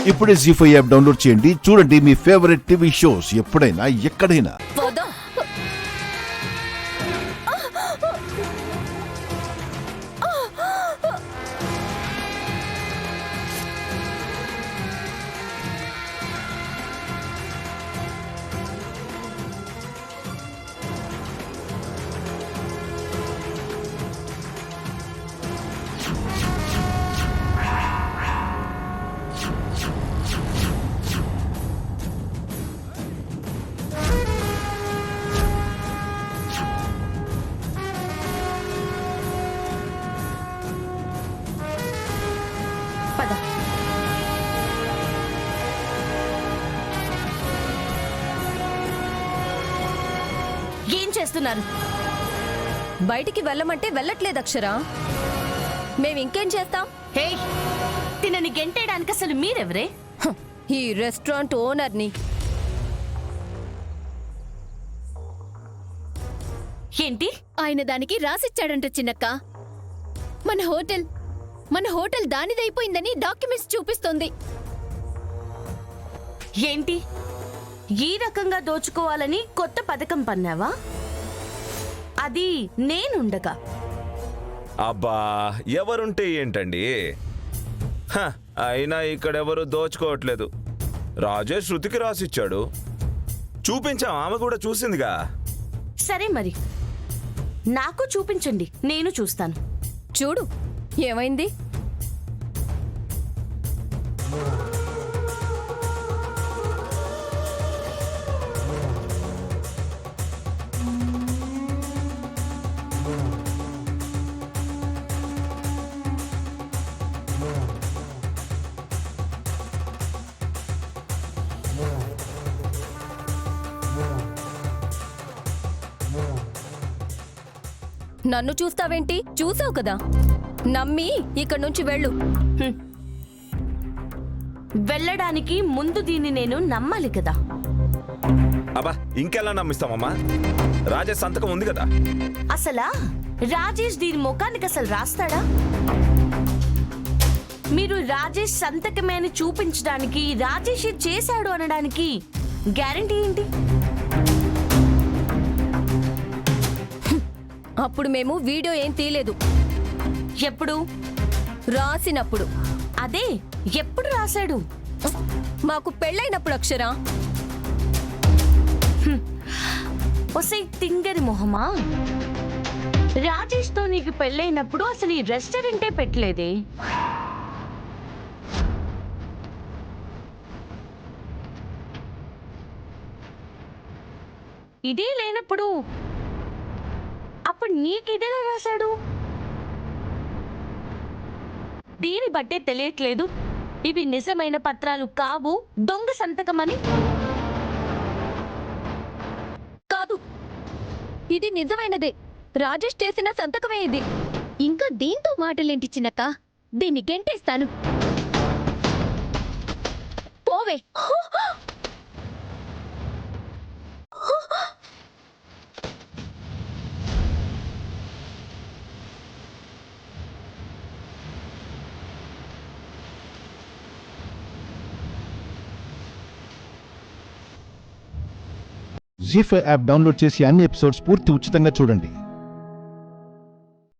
ఇప్పుడే జీ5 app download చేయండి. చూడండి మీ ఫేవరెట్ టీవీ షోస్ ఎప్పుడైనా ఎక్కడైనా. ఏం చేస్తున్నారు? బయటికి వెళ్ళమంటే వెళ్ళట్లేదు అక్షరా. మేము ఇంకేం చేస్తాం? హే, తినని గెంటేయడానికి అసలు మీరెవరే? ఈ రెస్టారెంట్ ఓనర్ని. ఏంటి? ఆయన దానికి రాసిచ్చాడంట చిన్నక్క. మన హోటల్ దానిదైపోయిందని డాక్యుమెంట్స్ చూపిస్తోంది. ఏంటి, ఈ రకంగా దోచుకోవాలని కొత్త పథకం పన్నావా? అది నేనుండగా. అబ్బా, ఎవరుంటే ఏంటండి? అయినా ఇక్కడెవరు దోచుకోవట్లేదు. రాజేష్ శృతికి రాసిచ్చాడు, చూపించాం, ఆమె కూడా చూసిందిగా. సరే మరి నాకు చూపించండి, నేను చూస్తాను. చూడు ఏమైంది. నన్ను చూస్తావేంటి? చూసావు కదా, నమ్మి ఇక్కడి నుంచి వెళ్ళు. వెళ్ళడానికి ముందు దీన్ని నేను నమ్మాలి కదా. అబ్బా, ఇంకెలా నమ్మిస్తామమ్మా? రాజేష్ సంతకం ఉంది కదా. అసలా రాజేష్ దీని ముఖానికి అసలు రాస్తాడా? మీరు రాజేష్ సంతకమే అని చూపించడానికి, రాజేష్ చేశాడు అనడానికి గ్యారంటీ ఏంటి? అప్పుడు మేము వీడియో ఏం తీయలేదు. ఎప్పుడు? రాసినప్పుడు. అదే, ఎప్పుడు రాశాడు? మాకు పెళ్ళైనప్పుడు అక్షరా. ఒసై తింగరి మొహమా, రాజేష్ తో నీకు పెళ్ళైనప్పుడు అసలు ఈ రెస్టారెంటే పెట్టలేదే. ఇదే లేనప్పుడు అప్పుడు నీకిదేలా రాశాడు? దీని బట్టే తెలియట్లేదు ఇవి నిజమైన పత్రాలు కావు, దొంగ సంతకమని. కాదు, ఇది నిజమైనదే. రాజేష్ చేసిన సంతకమే ఇది. ఇంకా దీంతో మాటలేంటి చిన్నక్క? దీన్ని గెంటేస్తాను. పోవే. జీ5 యాప్ డౌన్లోడ్ చేసి అన్ని ఎపిసోడ్స్ పూర్తి ఉచితంగా చూడండి.